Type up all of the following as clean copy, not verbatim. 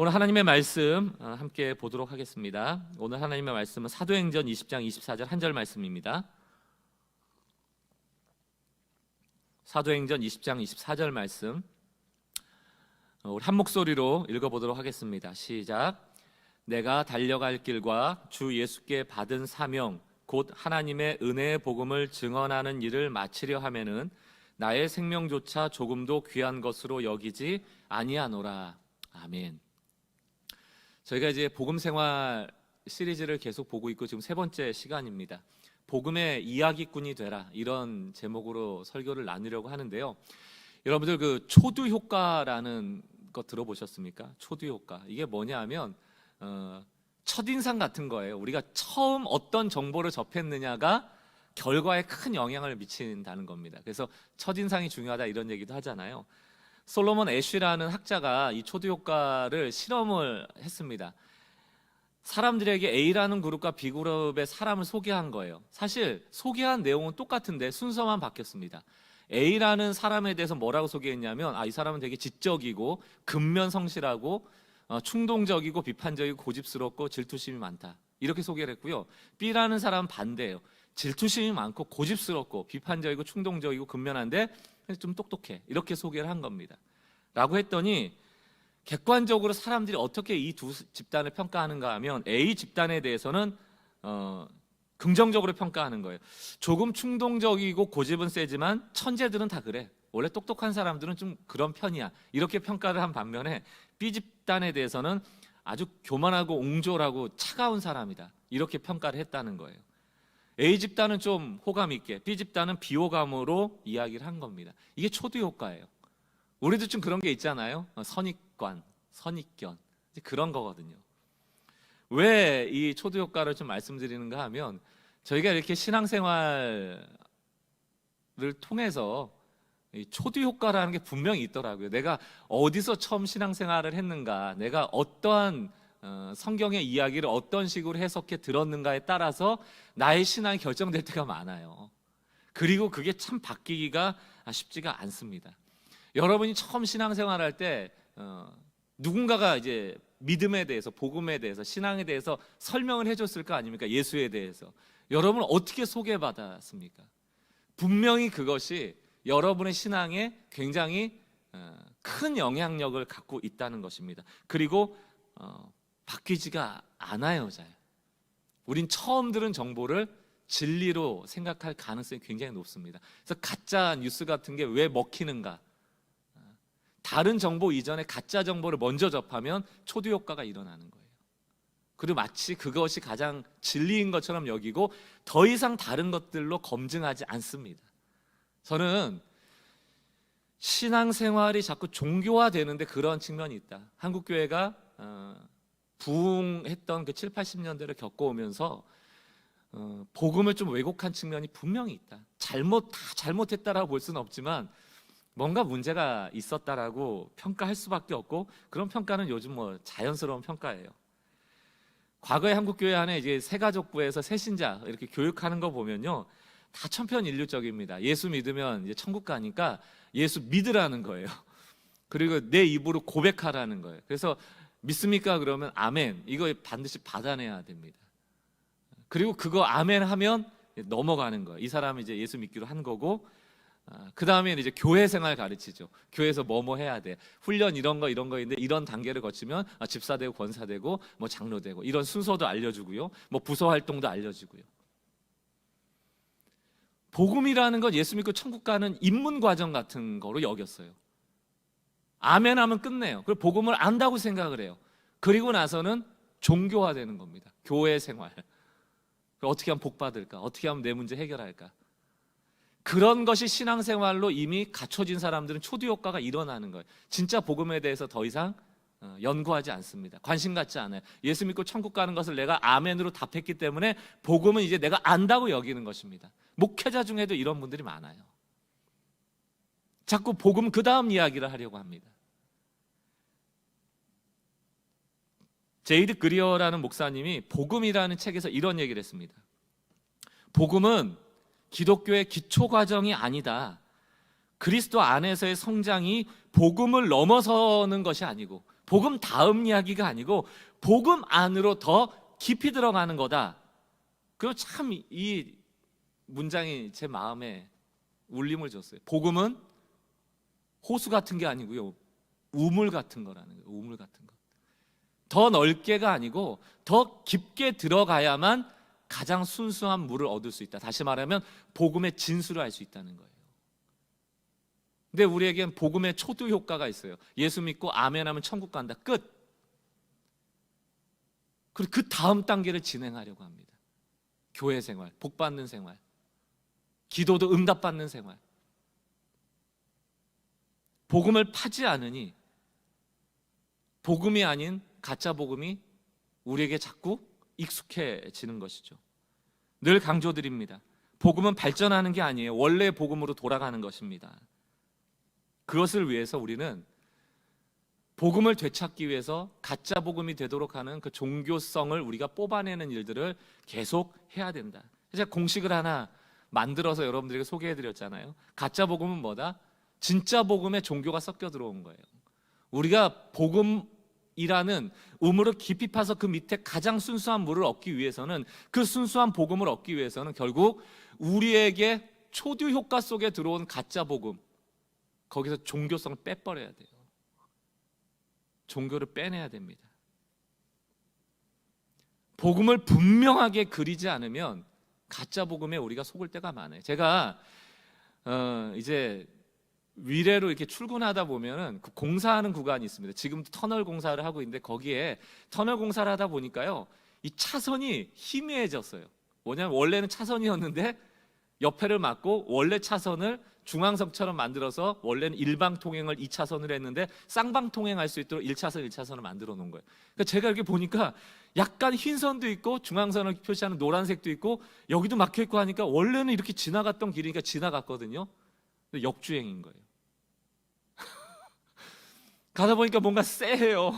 오늘 하나님의 말씀 함께 보도록 하겠습니다. 오늘 하나님의 말씀은 사도행전 20장 24절 한 절 말씀입니다. 사도행전 20장 24절 말씀 우리 한 목소리로 읽어보도록 하겠습니다. 시작. 내가 달려갈 길과 주 예수께 받은 사명 곧 하나님의 은혜의 복음을 증언하는 일을 마치려 하면은 나의 생명조차 조금도 귀한 것으로 여기지 아니하노라. 아멘. 저희가 이제 복음 생활 시리즈를 계속 보고 있고 지금 세 번째 시간입니다. 복음의 이야기꾼이 되라, 이런 제목으로 설교를 나누려고 하는데요. 여러분들 그 초두 효과라는 거 들어보셨습니까? 초두 효과. 이게 뭐냐 하면 첫인상 같은 거예요. 우리가 처음 어떤 정보를 접했느냐가 결과에 큰 영향을 미친다는 겁니다. 그래서 첫인상이 중요하다 이런 얘기도 하잖아요. 솔로몬 애쉬라는 학자가 이 초두 효과를 실험을 했습니다. 사람들에게 A라는 그룹과 B그룹의 사람을 소개한 거예요. 사실 소개한 내용은 똑같은데 순서만 바뀌었습니다. A라는 사람에 대해서 뭐라고 소개했냐면 이 사람은 되게 지적이고 근면성실하고 충동적이고 비판적이고 고집스럽고 질투심이 많다, 이렇게 소개를 했고요. B라는 사람은 반대예요. 질투심이 많고 고집스럽고 비판적이고 충동적이고 근면한데 좀 똑똑해, 이렇게 소개를 한 겁니다. 라고 했더니 객관적으로 사람들이 어떻게 이 두 집단을 평가하는가 하면 A 집단에 대해서는 긍정적으로 평가하는 거예요. 조금 충동적이고 고집은 세지만 천재들은 다 그래, 원래 똑똑한 사람들은 좀 그런 편이야, 이렇게 평가를 한 반면에 B 집단에 대해서는 아주 교만하고 옹졸하고 차가운 사람이다, 이렇게 평가를 했다는 거예요. A 집단은 좀 호감 있게, B 집단은 비호감으로 이야기를 한 겁니다. 이게 초두 효과예요. 우리도 좀 그런 게 있잖아요. 선입관, 선입견, 그런 거거든요. 왜 이 초두 효과를 좀 말씀드리는가 하면 저희가 이렇게 신앙생활을 통해서 이 초두 효과라는 게 분명히 있더라고요. 내가 어디서 처음 신앙생활을 했는가, 내가 어떠한 성경의 이야기를 어떤 식으로 해석해 들었는가에 따라서 나의 신앙이 결정될 때가 많아요. 그리고 그게 참 바뀌기가 쉽지가 않습니다. 여러분이 처음 신앙생활할 때 누군가가 이제 믿음에 대해서, 복음에 대해서, 신앙에 대해서 설명을 해줬을 거 아닙니까? 예수에 대해서. 여러분 어떻게 소개받았습니까? 분명히 그것이 여러분의 신앙에 굉장히 큰 영향력을 갖고 있다는 것입니다. 그리고 바뀌지가 않아요, 잘. 우린 처음 들은 정보를 진리로 생각할 가능성이 굉장히 높습니다. 그래서 가짜 뉴스 같은 게 왜 먹히는가? 다른 정보 이전에 가짜 정보를 먼저 접하면 초두 효과가 일어나는 거예요. 그리고 마치 그것이 가장 진리인 것처럼 여기고 더 이상 다른 것들로 검증하지 않습니다. 저는 신앙생활이 자꾸 종교화되는데 그런 측면이 있다. 한국교회가 부흥했던 그 7, 80년대를 겪어오면서 복음을 좀 왜곡한 측면이 분명히 있다. 다 잘못했다라고 볼 수는 없지만 뭔가 문제가 있었다라고 평가할 수밖에 없고, 그런 평가는 요즘 자연스러운 평가예요. 과거의 한국교회 안에 이제 새가족부에서 새신자 이렇게 교육하는 거 보면요, 다 천편일률적입니다. 예수 믿으면 이제 천국 가니까 예수 믿으라는 거예요. 그리고 내 입으로 고백하라는 거예요. 그래서 믿습니까? 그러면 아멘, 이거 반드시 받아내야 됩니다. 그리고 그거 아멘 하면 넘어가는 거예요. 이 사람이 이제 예수 믿기로 한 거고, 그 다음에 이제 교회 생활 가르치죠. 교회에서 뭐 해야 돼, 훈련 이런 거 있는데 이런 단계를 거치면 집사 되고 권사 되고 장로 되고, 이런 순서도 알려주고요, 부서 활동도 알려주고요. 복음이라는 건 예수 믿고 천국 가는 입문 과정 같은 거로 여겼어요. 아멘 하면 끝내요. 그리고 복음을 안다고 생각을 해요. 그리고 나서는 종교화되는 겁니다. 교회 생활, 어떻게 하면 복 받을까, 어떻게 하면 내 문제 해결할까, 그런 것이 신앙생활로 이미 갖춰진 사람들은 초두 효과가 일어나는 거예요. 진짜 복음에 대해서 더 이상 연구하지 않습니다. 관심 갖지 않아요. 예수 믿고 천국 가는 것을 내가 아멘으로 답했기 때문에 복음은 이제 내가 안다고 여기는 것입니다. 목회자 중에도 이런 분들이 많아요. 자꾸 복음 그 다음 이야기를 하려고 합니다. 제이드 그리어라는 목사님이 복음이라는 책에서 이런 얘기를 했습니다. 복음은 기독교의 기초 과정이 아니다. 그리스도 안에서의 성장이 복음을 넘어서는 것이 아니고 복음 다음 이야기가 아니고 복음 안으로 더 깊이 들어가는 거다. 그리고 참 이 문장이 제 마음에 울림을 줬어요. 복음은 호수 같은 게 아니고요, 우물 같은 거라는 거예요. 우물 같은 거. 더 넓게가 아니고 더 깊게 들어가야만 가장 순수한 물을 얻을 수 있다. 다시 말하면 복음의 진수를 알 수 있다는 거예요. 근데 우리에겐 복음의 초두 효과가 있어요. 예수 믿고 아멘하면 천국 간다. 끝. 그리고 그 다음 단계를 진행하려고 합니다. 교회 생활, 복 받는 생활, 기도도 응답받는 생활. 복음을 파지 않으니 복음이 아닌 가짜 복음이 우리에게 자꾸 익숙해지는 것이죠. 늘 강조드립니다. 복음은 발전하는 게 아니에요. 원래의 복음으로 돌아가는 것입니다. 그것을 위해서 우리는 복음을 되찾기 위해서 가짜 복음이 되도록 하는 그 종교성을 우리가 뽑아내는 일들을 계속 해야 된다. 제가 공식을 하나 만들어서 여러분들에게 소개해드렸잖아요. 가짜 복음은 뭐다? 진짜 복음에 종교가 섞여 들어온 거예요. 우리가 복음이라는 우물을 깊이 파서 그 밑에 가장 순수한 물을 얻기 위해서는, 그 순수한 복음을 얻기 위해서는 결국 우리에게 초두 효과 속에 들어온 가짜 복음, 거기서 종교성을 빼버려야 돼요. 종교를 빼내야 됩니다. 복음을 분명하게 그리지 않으면 가짜 복음에 우리가 속을 때가 많아요. 제가 이제 위례로 이렇게 출근하다 보면은 그 공사하는 구간이 있습니다. 지금도 터널 공사를 하고 있는데 거기에 터널 공사를 하다 보니까요, 이 차선이 희미해졌어요. 뭐냐면 원래는 차선이었는데 옆에를 막고 원래 차선을 중앙선처럼 만들어서 원래는 일방 통행을 2차선으로 했는데 쌍방 통행할 수 있도록 1차선 1차선을 만들어 놓은 거예요. 그러니까 제가 이렇게 보니까 약간 흰 선도 있고 중앙선을 표시하는 노란색도 있고 여기도 막혀 있고 하니까 원래는 이렇게 지나갔던 길이니까 지나갔거든요. 근데 역주행인 거예요. 가다 보니까 뭔가 쎄해요.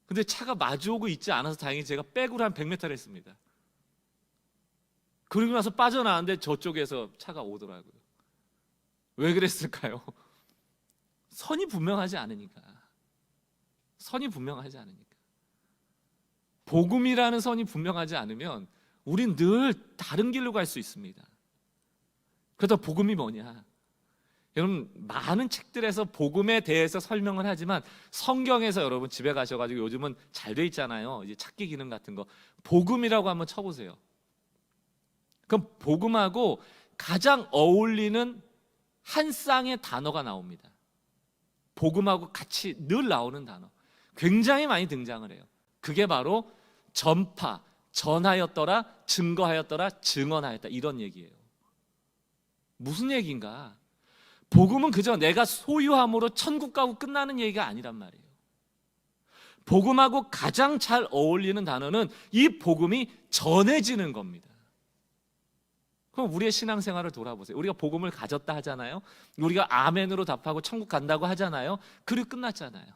근데 차가 마주오고 있지 않아서 다행히 제가 백으로 한 100m를 했습니다. 그리고 나서 빠져나왔는데 저쪽에서 차가 오더라고요. 왜 그랬을까요? 선이 분명하지 않으니까. 선이 분명하지 않으니까. 복음이라는 선이 분명하지 않으면 우린 늘 다른 길로 갈 수 있습니다. 그래서 복음이 뭐냐? 여러분, 많은 책들에서 복음에 대해서 설명을 하지만 성경에서 여러분 집에 가셔가지고 요즘은 잘 돼 있잖아요. 이제 찾기 기능 같은 거. 복음이라고 한번 쳐보세요. 그럼 복음하고 가장 어울리는 한 쌍의 단어가 나옵니다. 복음하고 같이 늘 나오는 단어. 굉장히 많이 등장을 해요. 그게 바로 전파, 전하였더라, 증거하였더라, 증언하였다, 이런 얘기예요. 무슨 얘기인가? 복음은 그저 내가 소유함으로 천국 가고 끝나는 얘기가 아니란 말이에요. 복음하고 가장 잘 어울리는 단어는 이 복음이 전해지는 겁니다. 그럼 우리의 신앙생활을 돌아보세요. 우리가 복음을 가졌다 하잖아요. 우리가 아멘으로 답하고 천국 간다고 하잖아요. 그리고 끝났잖아요.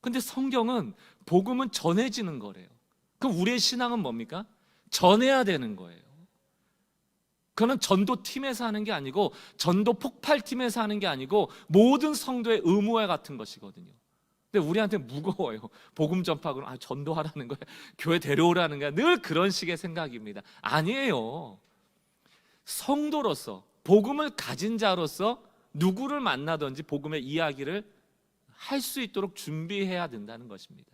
근데 성경은 복음은 전해지는 거래요. 그럼 우리의 신앙은 뭡니까? 전해야 되는 거예요. 그거는 전도팀에서 하는 게 아니고 전도 폭발팀에서 하는 게 아니고 모든 성도의 의무와 같은 것이거든요. 근데 우리한테 무거워요. 복음 전파하고 전도하라는 거야, 교회 데려오라는 거야, 늘 그런 식의 생각입니다. 아니에요. 성도로서, 복음을 가진 자로서 누구를 만나든지 복음의 이야기를 할 수 있도록 준비해야 된다는 것입니다.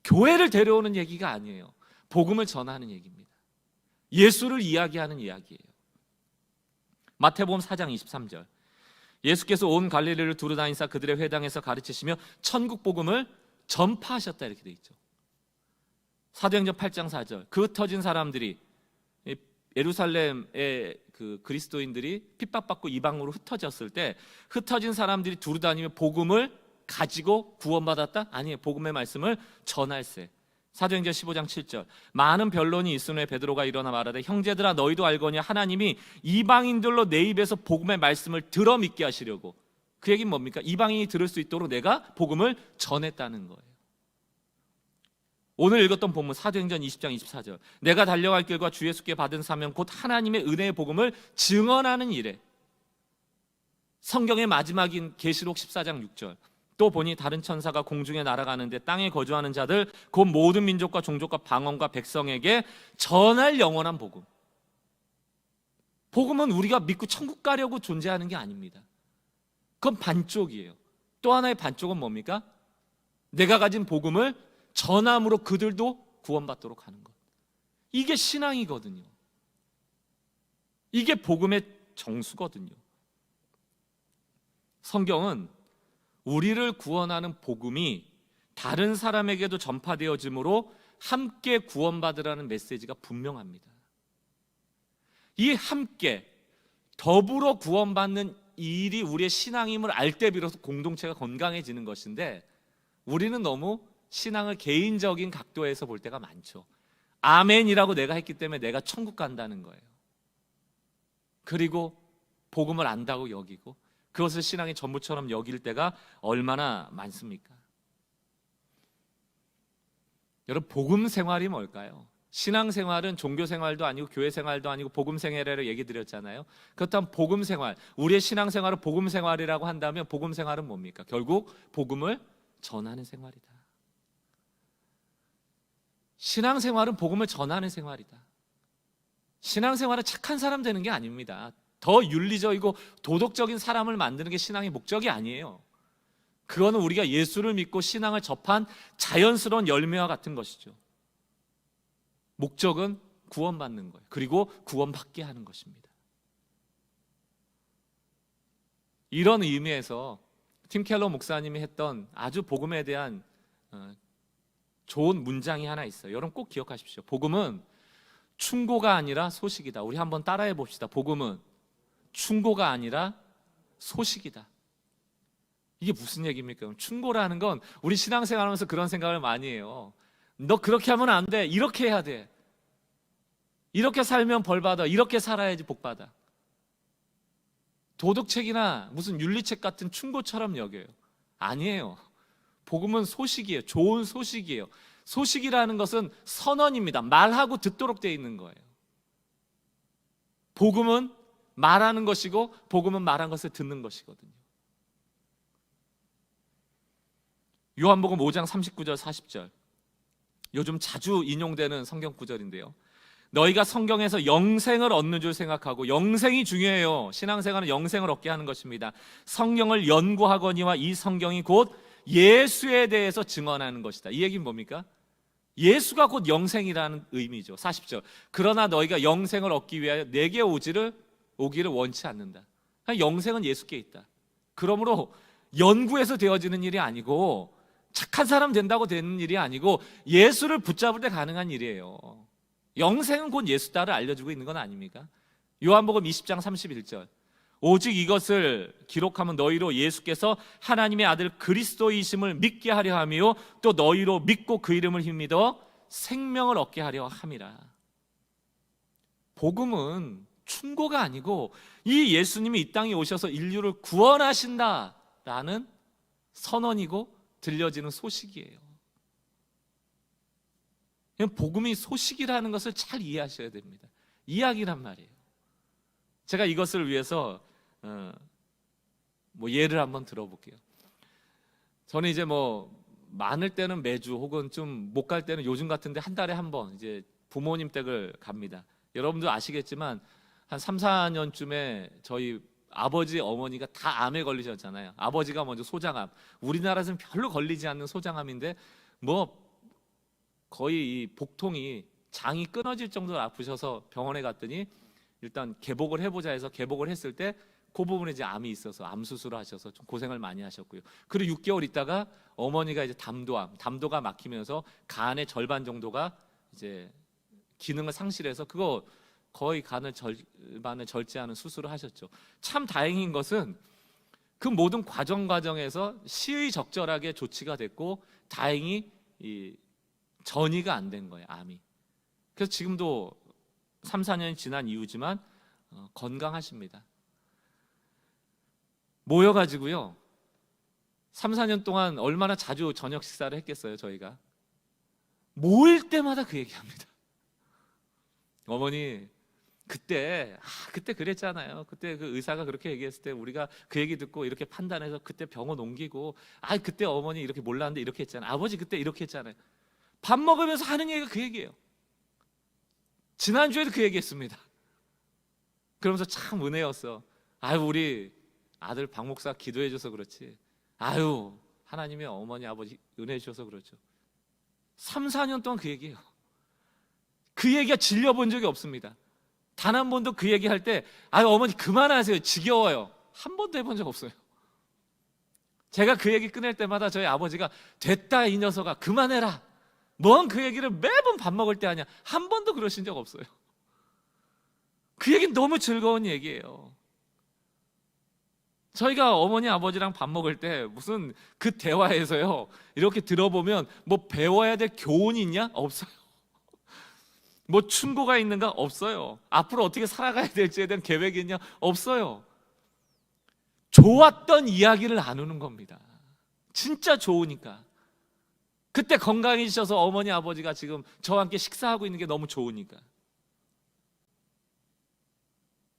교회를 데려오는 얘기가 아니에요. 복음을 전하는 얘기입니다. 예수를 이야기하는 이야기예요. 마태복음 4장 23절. 예수께서 온 갈릴리를 두루다니사 그들의 회당에서 가르치시며 천국 복음을 전파하셨다, 이렇게 돼 있죠. 사도행전 8장 4절. 그 흩어진 사람들이, 예루살렘의 그 그리스도인들이 핍박받고 이방으로 흩어졌을 때 흩어진 사람들이 두루다니며 복음을 가지고 구원받았다? 아니에요. 복음의 말씀을 전할세. 사도행전 15장 7절. 많은 변론이 있은 후에 베드로가 일어나 말하되 형제들아 너희도 알거냐 하나님이 이방인들로 내 입에서 복음의 말씀을 들어 믿게 하시려고. 그 얘기는 뭡니까? 이방인이 들을 수 있도록 내가 복음을 전했다는 거예요. 오늘 읽었던 본문 사도행전 20장 24절. 내가 달려갈 길과 주 예수께 받은 사명 곧 하나님의 은혜의 복음을 증언하는 일에. 성경의 마지막인 계시록 14장 6절, 또 보니 다른 천사가 공중에 날아가는데 땅에 거주하는 자들 곧 모든 민족과 종족과 방언과 백성에게 전할 영원한 복음. 복음은 우리가 믿고 천국 가려고 존재하는 게 아닙니다. 그건 반쪽이에요. 또 하나의 반쪽은 뭡니까? 내가 가진 복음을 전함으로 그들도 구원받도록 하는 것. 이게 신앙이거든요. 이게 복음의 정수거든요. 성경은 우리를 구원하는 복음이 다른 사람에게도 전파되어지므로 함께 구원받으라는 메시지가 분명합니다. 이 함께 더불어 구원받는 이 일이 우리의 신앙임을 알 때 비로소 공동체가 건강해지는 것인데, 우리는 너무 신앙을 개인적인 각도에서 볼 때가 많죠. 아멘이라고 내가 했기 때문에 내가 천국 간다는 거예요. 그리고 복음을 안다고 여기고 그것을 신앙의 전부처럼 여길 때가 얼마나 많습니까? 여러분, 복음 생활이 뭘까요? 신앙 생활은 종교 생활도 아니고 교회 생활도 아니고 복음 생활이라고 얘기 드렸잖아요. 그렇다면 복음 생활, 우리의 신앙 생활을 복음 생활이라고 한다면 복음 생활은 뭡니까? 결국 복음을 전하는 생활이다. 신앙 생활은 복음을 전하는 생활이다. 신앙 생활은 착한 사람 되는 게 아닙니다. 더 윤리적이고 도덕적인 사람을 만드는 게 신앙의 목적이 아니에요. 그거는 우리가 예수를 믿고 신앙을 접한 자연스러운 열매와 같은 것이죠. 목적은 구원받는 거예요. 그리고 구원받게 하는 것입니다. 이런 의미에서 팀 켈러 목사님이 했던 아주 복음에 대한 좋은 문장이 하나 있어요. 여러분 꼭 기억하십시오. 복음은 충고가 아니라 소식이다. 우리 한번 따라해 봅시다. 복음은 충고가 아니라 소식이다. 이게 무슨 얘기입니까? 충고라는 건 우리 신앙생활하면서 그런 생각을 많이 해요. 너 그렇게 하면 안 돼. 이렇게 해야 돼. 이렇게 살면 벌 받아. 이렇게 살아야지 복 받아. 도덕책이나 무슨 윤리책 같은 충고처럼 여겨요. 아니에요. 복음은 소식이에요. 좋은 소식이에요. 소식이라는 것은 선언입니다. 말하고 듣도록 되어 있는 거예요. 복음은 말하는 것이고 복음은 말한 것을 듣는 것이거든요. 요한복음 5장 39절 40절, 요즘 자주 인용되는 성경 구절인데요. 너희가 성경에서 영생을 얻는 줄 생각하고, 영생이 중요해요. 신앙생활은 영생을 얻게 하는 것입니다. 성경을 연구하거니와 이 성경이 곧 예수에 대해서 증언하는 것이다. 이 얘기는 뭡니까? 예수가 곧 영생이라는 의미죠. 40절. 그러나 너희가 영생을 얻기 위하여 내게 오기를 원치 않는다. 영생은 예수께 있다. 그러므로 연구해서 되어지는 일이 아니고, 착한 사람 된다고 되는 일이 아니고, 예수를 붙잡을 때 가능한 일이에요. 영생은 곧 예수다를 알려주고 있는 건 아닙니까? 요한복음 20장 31절. 오직 이것을 기록하면 너희로 예수께서 하나님의 아들 그리스도이심을 믿게 하려 하며 또 너희로 믿고 그 이름을 힘입어 생명을 얻게 하려 함이라. 복음은 충고가 아니고 이 예수님이 이 땅에 오셔서 인류를 구원하신다라는 선언이고 들려지는 소식이에요. 복음이 소식이라는 것을 잘 이해하셔야 됩니다. 이야기란 말이에요. 제가 이것을 위해서 예를 한번 들어볼게요. 저는 이제 많을 때는 매주 혹은 좀 못 갈 때는 요즘 같은데 한 달에 한 번 이제 부모님 댁을 갑니다. 여러분도 아시겠지만 한 3, 4년쯤에 저희 아버지 어머니가 다 암에 걸리셨잖아요. 아버지가 먼저 소장암, 우리나라에서는 별로 걸리지 않는 소장암인데 거의 이 복통이 장이 끊어질 정도로 아프셔서 병원에 갔더니 일단 개복을 해보자 해서 개복을 했을 때 그 부분에 이제 암이 있어서 암 수술을 하셔서 좀 고생을 많이 하셨고요. 그리고 6개월 있다가 어머니가 이제 담도가 막히면서 간의 절반 정도가 이제 기능을 상실해서 그거 거의 간을 절반을 절제하는 수술을 하셨죠. 참 다행인 것은 그 모든 과정에서 시의적절하게 조치가 됐고 다행히 전이가 안 된 거예요, 암이. 그래서 지금도 3, 4년이 지난 이후지만 건강하십니다. 모여가지고요 3, 4년 동안 얼마나 자주 저녁 식사를 했겠어요. 저희가 모일 때마다 그 얘기합니다. 어머니 그때 그랬잖아요. 그때 그 의사가 그렇게 얘기했을 때 우리가 그 얘기 듣고 이렇게 판단해서 그때 병원 옮기고, 그때 어머니 이렇게 몰랐는데 이렇게 했잖아요. 아버지 그때 이렇게 했잖아요. 밥 먹으면서 하는 얘기가 그 얘기예요. 지난주에도 그 얘기했습니다. 그러면서 참 은혜였어. 우리 아들 박 목사 기도해줘서 그렇지. 하나님이 어머니 아버지 은혜 주셔서 그렇죠. 3, 4년 동안 그 얘기예요. 그 얘기가 질려본 적이 없습니다. 단 한 번도 그 얘기할 때 어머니 그만하세요, 지겨워요, 한 번도 해본 적 없어요. 제가 그 얘기 꺼낼 때마다 저희 아버지가 됐다 이 녀석아 그만해라, 뭔 그 얘기를 매번 밥 먹을 때 하냐, 한 번도 그러신 적 없어요. 그 얘기는 너무 즐거운 얘기예요. 저희가 어머니 아버지랑 밥 먹을 때 무슨 그 대화에서요 이렇게 들어보면 뭐 배워야 될 교훈이 있냐? 없어요. 뭐 충고가 있는가? 없어요. 앞으로 어떻게 살아가야 될지에 대한 계획이 있냐? 없어요. 좋았던 이야기를 나누는 겁니다. 진짜 좋으니까. 그때 건강해지셔서 어머니 아버지가 지금 저와 함께 식사하고 있는 게 너무 좋으니까.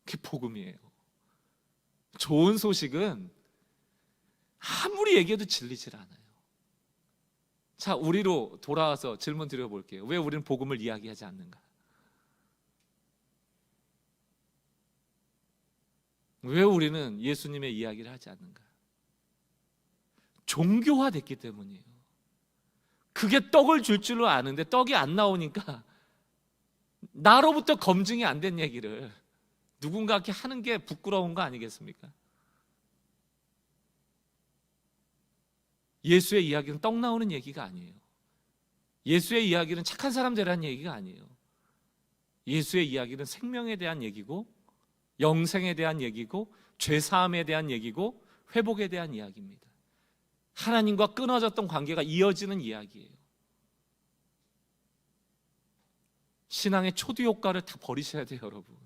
그게 복음이에요. 좋은 소식은 아무리 얘기해도 질리질 않아요. 자, 우리로 돌아와서 질문 드려볼게요. 왜 우리는 복음을 이야기하지 않는가? 왜 우리는 예수님의 이야기를 하지 않는가? 종교화됐기 때문이에요. 그게 떡을 줄 줄로 아는데 떡이 안 나오니까 나로부터 검증이 안 된 얘기를 누군가 이렇게 하는 게 부끄러운 거 아니겠습니까? 예수의 이야기는 떡 나오는 얘기가 아니에요. 예수의 이야기는 착한 사람 되라는 얘기가 아니에요. 예수의 이야기는 생명에 대한 얘기고, 영생에 대한 얘기고, 죄사함에 대한 얘기고, 회복에 대한 이야기입니다. 하나님과 끊어졌던 관계가 이어지는 이야기예요. 신앙의 초두 효과를 다 버리셔야 돼요, 여러분.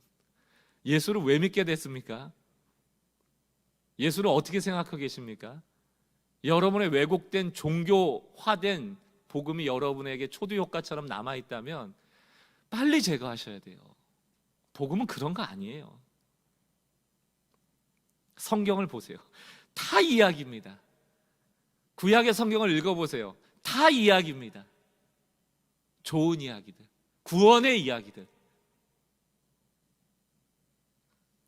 예수를 왜 믿게 됐습니까? 예수를 어떻게 생각하고 계십니까? 여러분의 왜곡된 종교화된 복음이 여러분에게 초두 효과처럼 남아있다면 빨리 제거하셔야 돼요. 복음은 그런 거 아니에요. 성경을 보세요. 다 이야기입니다. 구약의 성경을 읽어보세요. 다 이야기입니다. 좋은 이야기들, 구원의 이야기들.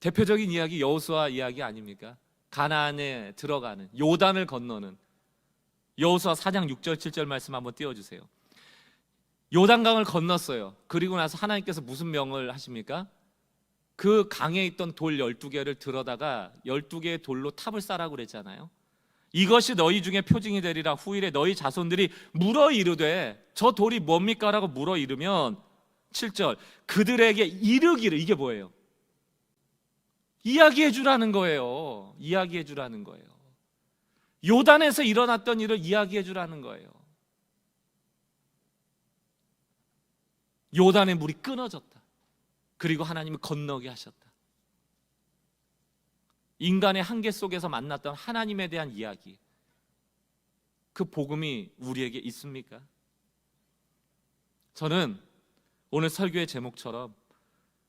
대표적인 이야기 여호수아 이야기 아닙니까? 가나안에 들어가는, 요단을 건너는, 여호수아 4장 6절 7절 말씀 한번 띄워주세요. 요단강을 건넜어요. 그리고 나서 하나님께서 무슨 명을 하십니까? 그 강에 있던 돌 12개를 들어다가 12개의 돌로 탑을 쌓으라고 그랬잖아요. 이것이 너희 중에 표징이 되리라. 후일에 너희 자손들이 물어 이르되, 저 돌이 뭡니까? 라고 물어 이르면 7절, 그들에게 이르기를. 이게 뭐예요? 이야기해 주라는 거예요. 이야기해 주라는 거예요. 요단에서 일어났던 일을 이야기해 주라는 거예요. 요단의 물이 끊어졌다. 그리고 하나님이 건너게 하셨다. 인간의 한계 속에서 만났던 하나님에 대한 이야기, 그 복음이 우리에게 있습니까? 저는 오늘 설교의 제목처럼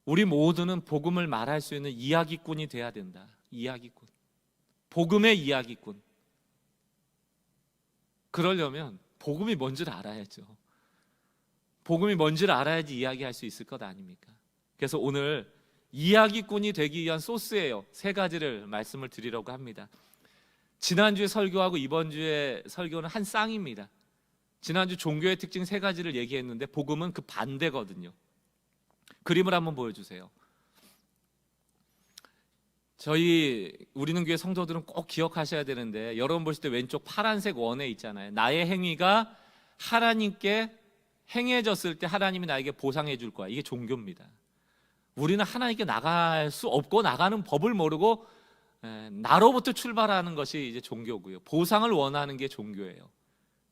우리 모두는 복음을 말할 수 있는 이야기꾼이 돼야 된다. 이야기꾼, 복음의 이야기꾼. 그러려면 복음이 뭔지를 알아야죠. 복음이 뭔지를 알아야지 이야기할 수 있을 것 아닙니까? 그래서 오늘 이야기꾼이 되기 위한 소스예요. 3가지를 말씀을 드리려고 합니다. 지난주에 설교하고 이번 주에 설교는 한 쌍입니다. 지난주 종교의 특징 3가지를 얘기했는데 복음은 그 반대거든요. 그림을 한번 보여주세요. 우리는 교회 성도들은 꼭 기억하셔야 되는데, 여러분 보실 때 왼쪽 파란색 원에 있잖아요. 나의 행위가 하나님께 행해졌을 때 하나님이 나에게 보상해 줄 거야. 이게 종교입니다. 우리는 하나님께 나갈 수 없고 나가는 법을 모르고 나로부터 출발하는 것이 이제 종교고요. 보상을 원하는 게 종교예요.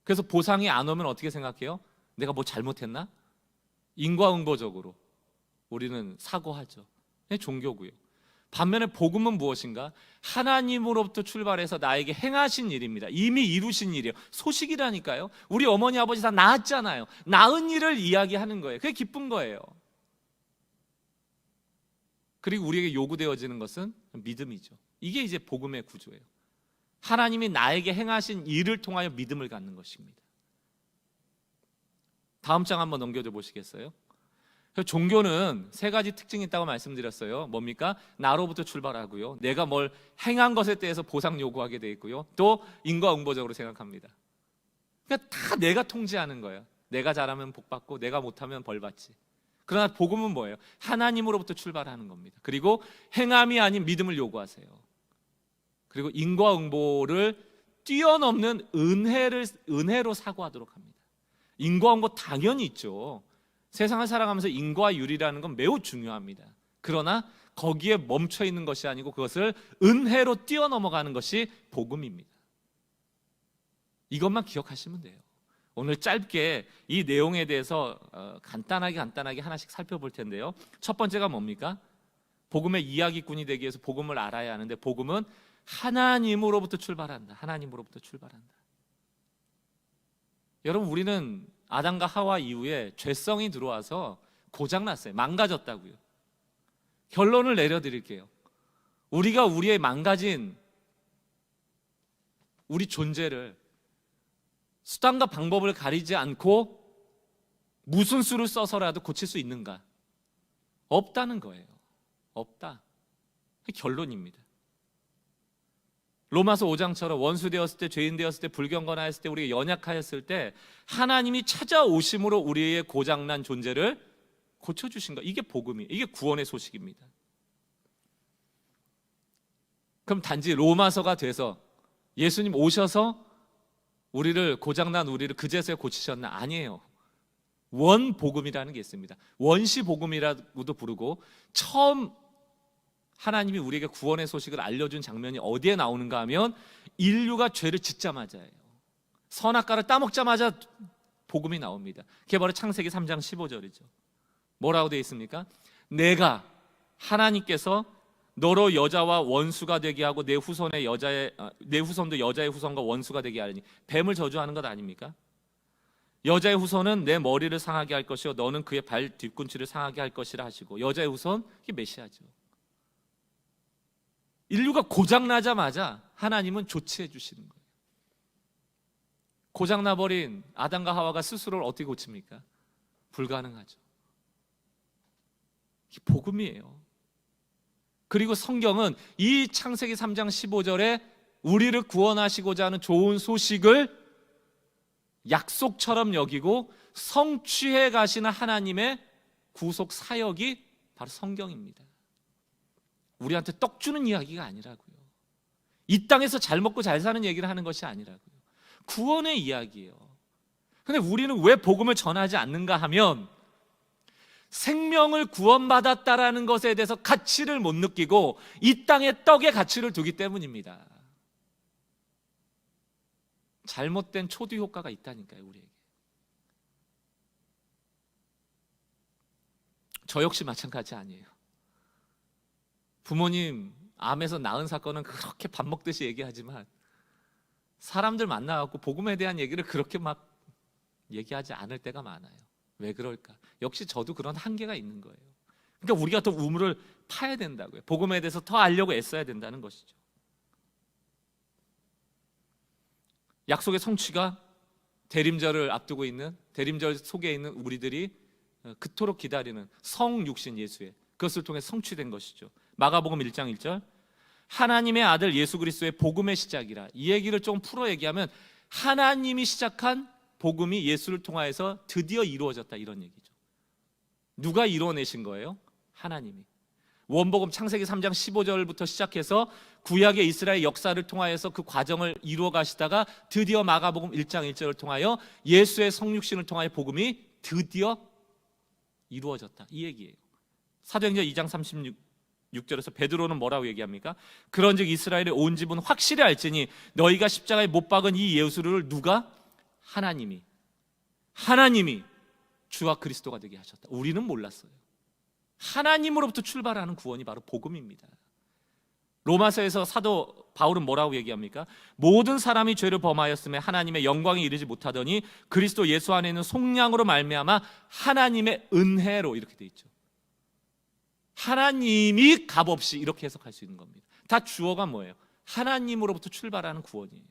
그래서 보상이 안 오면 어떻게 생각해요? 내가 뭐 잘못했나? 인과응보적으로 우리는 사고하죠. 그게 종교고요. 반면에 복음은 무엇인가? 하나님으로부터 출발해서 나에게 행하신 일입니다. 이미 이루신 일이에요. 소식이라니까요. 우리 어머니 아버지 다 낳았잖아요. 낳은 일을 이야기하는 거예요. 그게 기쁜 거예요. 그리고 우리에게 요구되어지는 것은 믿음이죠. 이게 이제 복음의 구조예요. 하나님이 나에게 행하신 일을 통하여 믿음을 갖는 것입니다. 다음 장 한번 넘겨줘 보시겠어요? 종교는 세 가지 특징이 있다고 말씀드렸어요. 뭡니까? 나로부터 출발하고요, 내가 뭘 행한 것에 대해서 보상 요구하게 돼 있고요, 또 인과응보적으로 생각합니다. 그러니까 다 내가 통제하는 거예요. 내가 잘하면 복 받고 내가 못하면 벌 받지. 그러나 복음은 뭐예요? 하나님으로부터 출발하는 겁니다. 그리고 행함이 아닌 믿음을 요구하세요. 그리고 인과응보를 뛰어넘는 은혜로 사고하도록 합니다. 인과응보 당연히 있죠. 세상을 살아가면서 인과율이라는 건 매우 중요합니다. 그러나 거기에 멈춰 있는 것이 아니고 그것을 은혜로 뛰어넘어가는 것이 복음입니다. 이것만 기억하시면 돼요. 오늘 짧게 이 내용에 대해서 간단하게 하나씩 살펴볼 텐데요. 첫 번째가 뭡니까? 복음의 이야기꾼이 되기 위해서 복음을 알아야 하는데, 복음은 하나님으로부터 출발한다. 하나님으로부터 출발한다. 여러분, 우리는 아담과 하와 이후에 죄성이 들어와서 고장났어요. 망가졌다고요. 결론을 내려드릴게요. 우리가 우리의 망가진 우리 존재를 수단과 방법을 가리지 않고 무슨 수를 써서라도 고칠 수 있는가? 없다는 거예요. 없다. 결론입니다. 로마서 5장처럼 원수 되었을 때, 죄인 되었을 때, 불경건하였을 때, 우리가 연약하였을 때 하나님이 찾아오심으로 우리의 고장난 존재를 고쳐주신 것, 이게 복음이에요. 이게 구원의 소식입니다. 그럼 단지 로마서가 돼서 예수님 오셔서 고장난 우리를 그제서야 고치셨나? 아니에요. 원복음이라는 게 있습니다. 원시복음이라고도 부르고, 처음 하나님이 우리에게 구원의 소식을 알려준 장면이 어디에 나오는가 하면 인류가 죄를 짓자마자예요. 선악과를 따먹자마자 복음이 나옵니다. 그게 바로 창세기 3장 15절이죠. 뭐라고 되어 있습니까? 내가, 하나님께서 너로 여자와 원수가 되게 하고 내 후손도 여자의 후손과 원수가 되게 하리니, 뱀을 저주하는 것 아닙니까? 여자의 후손은 내 머리를 상하게 할 것이요 너는 그의 발 뒤꿈치를 상하게 할 것이라 하시고, 여자의 후손, 이게 메시아죠. 인류가 고장나자마자 하나님은 조치해 주시는 거예요. 고장나버린 아담과 하와가 스스로를 어떻게 고칩니까? 불가능하죠. 이게 복음이에요. 그리고 성경은 이 창세기 3장 15절에 우리를 구원하시고자 하는 좋은 소식을 약속처럼 여기고 성취해 가시는 하나님의 구속 사역이 바로 성경입니다. 우리한테 떡 주는 이야기가 아니라고요. 이 땅에서 잘 먹고 잘 사는 얘기를 하는 것이 아니라고요. 구원의 이야기예요. 근데 우리는 왜 복음을 전하지 않는가 하면, 생명을 구원받았다라는 것에 대해서 가치를 못 느끼고 이 땅의 떡의 가치를 두기 때문입니다. 잘못된 초두 효과가 있다니까요, 우리에게. 저 역시 마찬가지 아니에요. 부모님 암에서 낳은 사건은 그렇게 밥 먹듯이 얘기하지만 사람들 만나갖고 복음에 대한 얘기를 그렇게 막 얘기하지 않을 때가 많아요. 왜 그럴까? 역시 저도 그런 한계가 있는 거예요. 그러니까 우리가 더 우물을 파야 된다고요. 복음에 대해서 더 알려고 애써야 된다는 것이죠. 약속의 성취가 대림절을 앞두고 있는, 대림절 속에 있는 우리들이 그토록 기다리는 성육신 예수의, 그것을 통해 성취된 것이죠. 마가복음 1장 1절, 하나님의 아들 예수 그리스도의 복음의 시작이라. 이 얘기를 좀 풀어 얘기하면, 하나님이 시작한 복음이 예수를 통하여서 드디어 이루어졌다, 이런 얘기죠. 누가 이루어내신 거예요? 하나님이. 원복음 창세기 3장 15절부터 시작해서 구약의 이스라엘 역사를 통하여서 그 과정을 이루어 가시다가 드디어 마가복음 1장 1절을 통하여 예수의 성육신을 통하여 복음이 드디어 이루어졌다, 이 얘기예요. 사도행전 2장 36절에서 베드로는 뭐라고 얘기합니까? 그런즉 이스라엘의 온 집은 확실히 알지니 너희가 십자가에 못 박은 이 예수를 누가? 하나님이 주와 그리스도가 되게 하셨다. 우리는 몰랐어요. 하나님으로부터 출발하는 구원이 바로 복음입니다. 로마서에서 사도 바울은 뭐라고 얘기합니까? 모든 사람이 죄를 범하였음에 하나님의 영광에 이르지 못하더니 그리스도 예수 안에 있는 속량으로 말미암아 하나님의 은혜로, 이렇게 돼 있죠. 하나님이 값없이 이렇게 해석할 수 있는 겁니다. 다 주어가 뭐예요? 하나님으로부터 출발하는 구원이에요.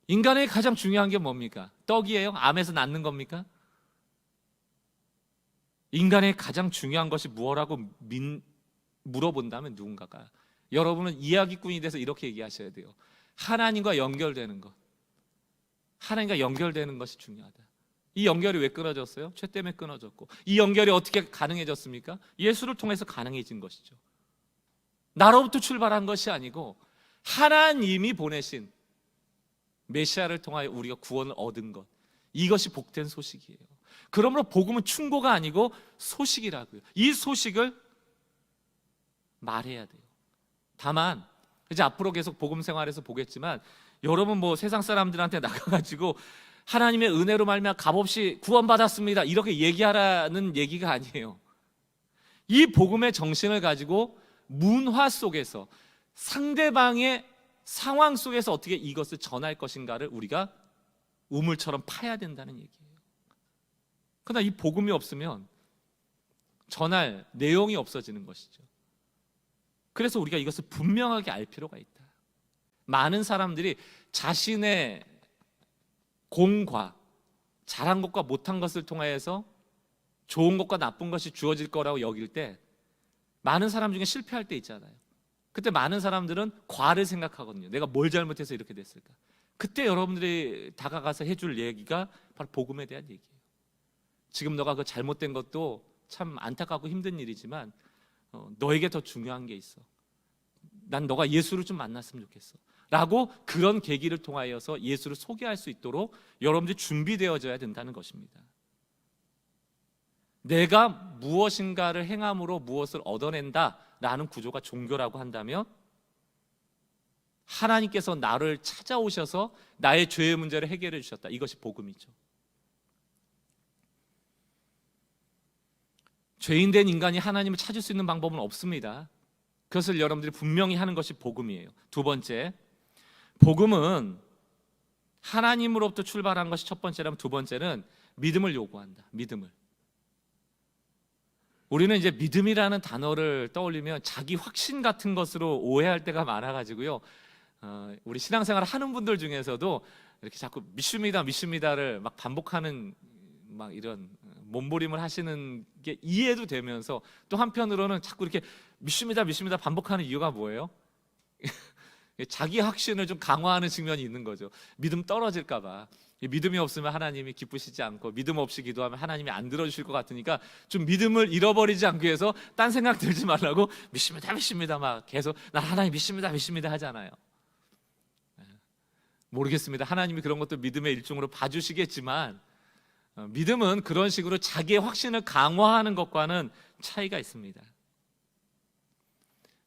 인간의 가장 중요한 게 뭡니까? 떡이에요? 암에서 낳는 겁니까? 인간의 가장 중요한 것이 무엇라고 물어본다면 누군가가, 여러분은 이야기꾼이 돼서 이렇게 얘기하셔야 돼요. 하나님과 연결되는 것, 하나님과 연결되는 것이 중요하다. 이 연결이 왜 끊어졌어요? 죄 때문에 끊어졌고, 이 연결이 어떻게 가능해졌습니까? 예수를 통해서 가능해진 것이죠. 나로부터 출발한 것이 아니고 하나님이 보내신 메시아를 통하여 우리가 구원을 얻은 것, 이것이 복된 소식이에요. 그러므로 복음은 충고가 아니고 소식이라고요. 이 소식을 말해야 돼요. 다만 이제 앞으로 계속 복음 생활에서 보겠지만, 여러분 뭐 세상 사람들한테 나가가지고 하나님의 은혜로 말미암아 값없이 구원받았습니다 이렇게 얘기하라는 얘기가 아니에요. 이 복음의 정신을 가지고 문화 속에서, 상대방의 상황 속에서 어떻게 이것을 전할 것인가를 우리가 우물처럼 파야 된다는 얘기예요. 그러나 이 복음이 없으면 전할 내용이 없어지는 것이죠. 그래서 우리가 이것을 분명하게 알 필요가 있다. 많은 사람들이 자신의 공과 잘한 것과 못한 것을 통하여서 좋은 것과 나쁜 것이 주어질 거라고 여길 때, 많은 사람 중에 실패할 때 있잖아요. 그때 많은 사람들은 과를 생각하거든요. 내가 뭘 잘못해서 이렇게 됐을까? 그때 여러분들이 다가가서 해줄 얘기가 바로 복음에 대한 얘기예요. 지금 너가 그 잘못된 것도 참 안타깝고 힘든 일이지만 너에게 더 중요한 게 있어. 난 너가 예수를 좀 만났으면 좋겠어 라고, 그런 계기를 통하여서 예수를 소개할 수 있도록 여러분들이 준비되어져야 된다는 것입니다. 내가 무엇인가를 행함으로 무엇을 얻어낸다라는 구조가 종교라고 한다면, 하나님께서 나를 찾아오셔서 나의 죄의 문제를 해결해 주셨다, 이것이 복음이죠. 죄인된 인간이 하나님을 찾을 수 있는 방법은 없습니다. 그것을 여러분들이 분명히 하는 것이 복음이에요. 두 번째, 복음은 하나님으로부터 출발한 것이 첫 번째라면, 두 번째는 믿음을 요구한다. 믿음을. 우리는 이제 믿음이라는 단어를 떠올리면 자기 확신 같은 것으로 오해할 때가 많아가지고요, 우리 신앙생활을 하는 분들 중에서도 이렇게 자꾸 믿습니다, 믿습니다를 막 반복하는 막 이런 몸부림을 하시는 게 이해도 되면서, 또 한편으로는 자꾸 이렇게 믿습니다, 믿습니다 반복하는 이유가 뭐예요? 자기 확신을 좀 강화하는 측면이 있는 거죠. 믿음 떨어질까 봐. 믿음이 없으면 하나님이 기쁘시지 않고, 믿음 없이 기도하면 하나님이 안 들어주실 것 같으니까 좀 믿음을 잃어버리지 않기 위해서 딴 생각 들지 말라고 믿습니다, 믿습니다 막 계속 나 하나님 믿습니다, 믿습니다 하잖아요. 모르겠습니다. 하나님이 그런 것도 믿음의 일종으로 봐주시겠지만, 믿음은 그런 식으로 자기의 확신을 강화하는 것과는 차이가 있습니다.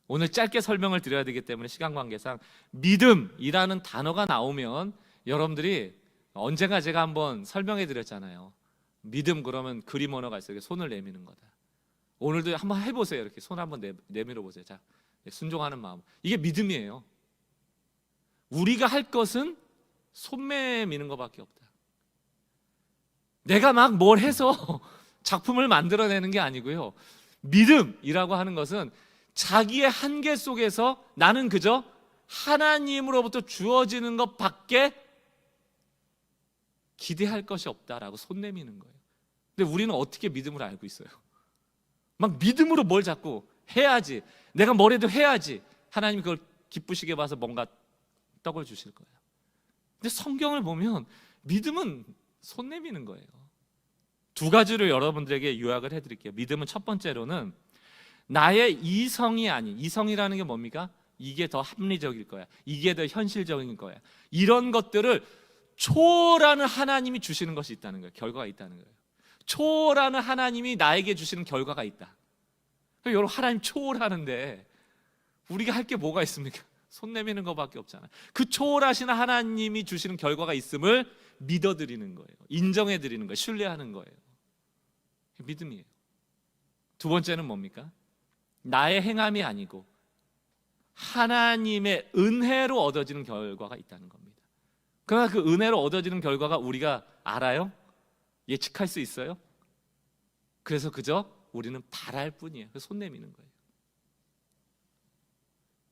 오늘 짧게 설명을 드려야 되기 때문에 시간 관계상, 믿음이라는 단어가 나오면 여러분들이 언젠가 제가 한번 설명해 드렸잖아요. 믿음 그러면 그림 언어가 있어요. 손을 내미는 거다. 오늘도 한번 해보세요. 이렇게 손 한번 내밀어 보세요. 자, 순종하는 마음, 이게 믿음이에요. 우리가 할 것은 손 내미는 것밖에 없다. 내가 막 뭘 해서 작품을 만들어내는 게 아니고요, 믿음이라고 하는 것은 자기의 한계 속에서 나는 그저 하나님으로부터 주어지는 것밖에 기대할 것이 없다라고 손 내미는 거예요. 근데 우리는 어떻게 믿음을 알고 있어요? 막 믿음으로 뭘 자꾸 해야지, 내가 뭐라도 해야지 하나님이 그걸 기쁘시게 봐서 뭔가 떡을 주실 거예요. 근데 성경을 보면 믿음은 손 내미는 거예요. 두 가지를 여러분들에게 요약을 해드릴게요. 믿음은 첫 번째로는 나의 이성이 아닌, 이성이라는 게 뭡니까? 이게 더 합리적일 거야, 이게 더 현실적인 거야, 이런 것들을 초월하는 하나님이 주시는 것이 있다는 거예요. 결과가 있다는 거예요. 초월하는 하나님이 나에게 주시는 결과가 있다. 여러분, 하나님 초월하는데 우리가 할 게 뭐가 있습니까? 손 내미는 것밖에 없잖아요. 그 초월하시는 하나님이 주시는 결과가 있음을 믿어드리는 거예요. 인정해드리는 거예요. 신뢰하는 거예요. 믿음이에요. 두 번째는 뭡니까? 나의 행함이 아니고 하나님의 은혜로 얻어지는 결과가 있다는 겁니다. 그러나 그 은혜로 얻어지는 결과가 우리가 알아요? 예측할 수 있어요? 그래서 그저 우리는 바랄 뿐이에요. 그래서 손 내미는 거예요.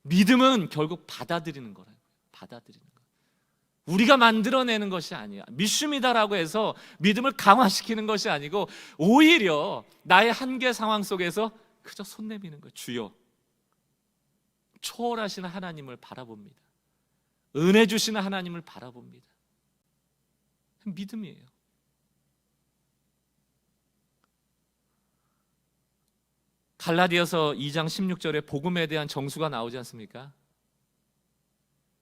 믿음은 결국 받아들이는 거라고요. 받아들이는 거. 우리가 만들어내는 것이 아니야. 믿습니다라고 해서 믿음을 강화시키는 것이 아니고 오히려 나의 한계 상황 속에서 그저 손 내미는 거예요. 주여, 초월하시는 하나님을 바라봅니다. 은혜 주시는 하나님을 바라봅니다. 믿음이에요. 갈라디아서 2장 16절에 복음에 대한 정수가 나오지 않습니까?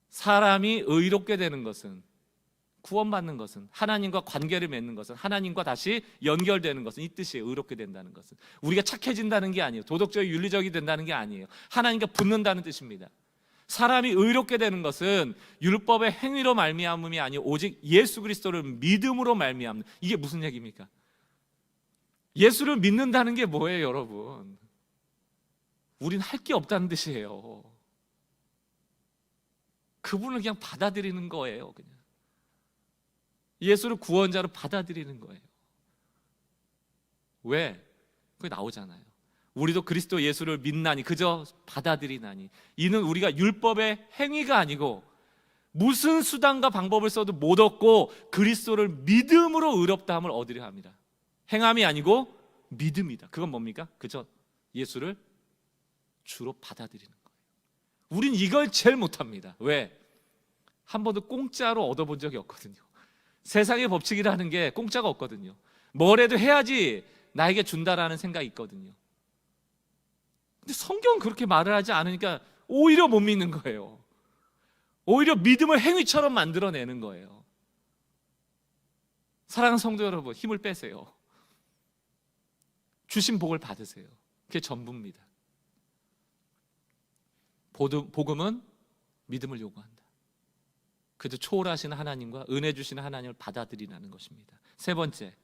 사람이 의롭게 되는 것은, 구원받는 것은, 하나님과 관계를 맺는 것은, 하나님과 다시 연결되는 것은, 이 뜻이에요. 의롭게 된다는 것은 우리가 착해진다는 게 아니에요. 도덕적이 윤리적이 된다는 게 아니에요. 하나님과 붙는다는 뜻입니다. 사람이 의롭게 되는 것은 율법의 행위로 말미암음이 아니요 오직 예수 그리스도를 믿음으로 말미암는, 이게 무슨 얘기입니까? 예수를 믿는다는 게 뭐예요, 여러분? 우린 할 게 없다는 뜻이에요. 그분을 그냥 받아들이는 거예요. 그냥 예수를 구원자로 받아들이는 거예요. 왜? 그게 나오잖아요. 우리도 그리스도 예수를 믿나니, 그저 받아들이나니. 이는 우리가 율법의 행위가 아니고 무슨 수단과 방법을 써도 못 얻고 그리스도를 믿음으로 의롭다함을 얻으려 합니다. 행함이 아니고 믿음이다. 그건 뭡니까? 그저 예수를 주로 받아들이는 거예요. 우린 이걸 제일 못합니다. 왜? 한 번도 공짜로 얻어본 적이 없거든요. 세상의 법칙이라는 게 공짜가 없거든요. 뭐래도 해야지 나에게 준다라는 생각이 있거든요. 근데 성경은 그렇게 말을 하지 않으니까 오히려 못 믿는 거예요. 오히려 믿음을 행위처럼 만들어내는 거예요. 사랑하는 성도 여러분, 힘을 빼세요. 주신 복을 받으세요. 그게 전부입니다. 복음은 믿음을 요구한다. 그저 초월하시는 하나님과 은혜 주시는 하나님을 받아들이라는 것입니다. 세 번째,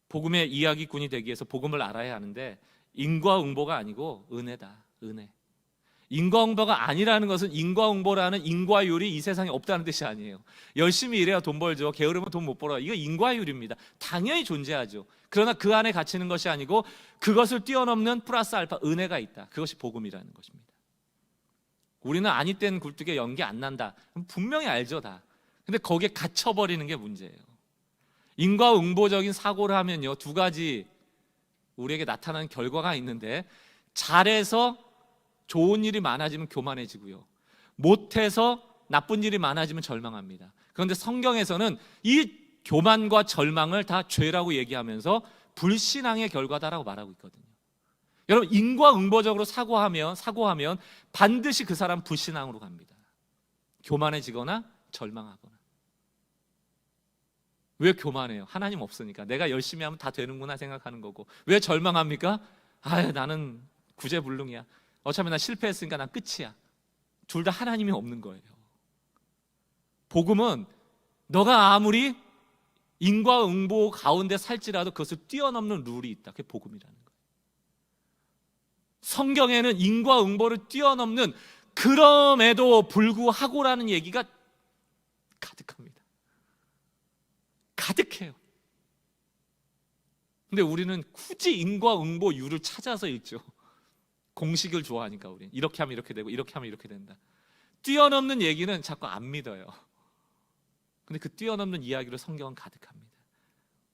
복음의 이야기꾼이 되기 위해서 복음을 알아야 하는데 인과응보가 아니고 은혜다. 은혜. 인과응보가 아니라는 것은 인과응보라는 인과율이 이 세상에 없다는 뜻이 아니에요. 열심히 일해야 돈 벌죠. 게으르면 돈 못 벌어. 이거 인과율입니다. 당연히 존재하죠. 그러나 그 안에 갇히는 것이 아니고 그것을 뛰어넘는 플러스 알파 은혜가 있다. 그것이 복음이라는 것입니다. 우리는 아니 땐 굴뚝에 연기 안 난다. 분명히 알죠, 다. 근데 거기에 갇혀버리는 게 문제예요. 인과응보적인 사고를 하면요, 두 가지 우리에게 나타나는 결과가 있는데, 잘해서 좋은 일이 많아지면 교만해지고요, 못해서 나쁜 일이 많아지면 절망합니다. 그런데 성경에서는 이 교만과 절망을 다 죄라고 얘기하면서 불신앙의 결과다라고 말하고 있거든요. 여러분, 인과응보적으로 사고하면 반드시 그 사람 불신앙으로 갑니다. 교만해지거나 절망하거나. 왜 교만해요? 하나님 없으니까. 내가 열심히 하면 다 되는구나 생각하는 거고. 왜 절망합니까? 나는 구제불능이야. 어차피 난 실패했으니까 난 끝이야. 둘 다 하나님이 없는 거예요. 복음은 너가 아무리 인과응보 가운데 살지라도 그것을 뛰어넘는 룰이 있다. 그게 복음이라는 거예요. 성경에는 인과응보를 뛰어넘는 그럼에도 불구하고라는 얘기가 가득합니다. 가득해요. 근데 우리는 굳이 인과응보율을 찾아서 읽죠. 공식을 좋아하니까 우리 이렇게 하면 이렇게 되고 이렇게 하면 이렇게 된다. 뛰어넘는 얘기는 자꾸 안 믿어요. 근데 그 뛰어넘는 이야기로 성경은 가득합니다.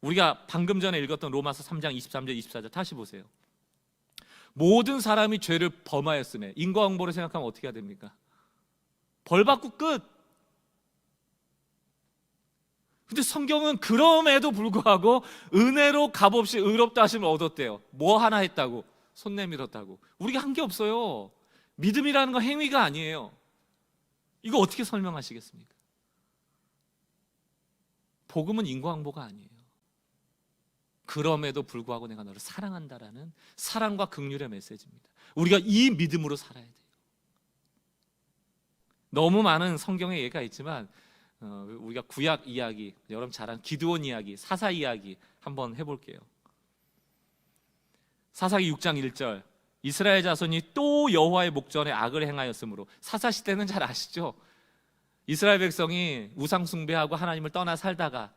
우리가 방금 전에 읽었던 로마서 3장 23절 24절 다시 보세요. 모든 사람이 죄를 범하였으며, 인과응보를 생각하면 어떻게 해야 됩니까? 벌 받고 끝. 근데 성경은 그럼에도 불구하고 은혜로 값없이 의롭다 하심을 얻었대요. 뭐 하나 했다고? 손 내밀었다고. 우리가 한 게 없어요. 믿음이라는 건 행위가 아니에요. 이거 어떻게 설명하시겠습니까? 복음은 인과응보가 아니에요. 그럼에도 불구하고 내가 너를 사랑한다라는 사랑과 긍휼의 메시지입니다. 우리가 이 믿음으로 살아야 돼요. 너무 많은 성경의 예가 있지만 우리가 구약 이야기, 여러분 잘 아는 기드온 이야기, 사사 이야기 한번 해볼게요. 사사기 6장 1절, 이스라엘 자손이 또 여호와의 목전에 악을 행하였으므로, 사사 시대는 잘 아시죠? 이스라엘 백성이 우상 숭배하고 하나님을 떠나 살다가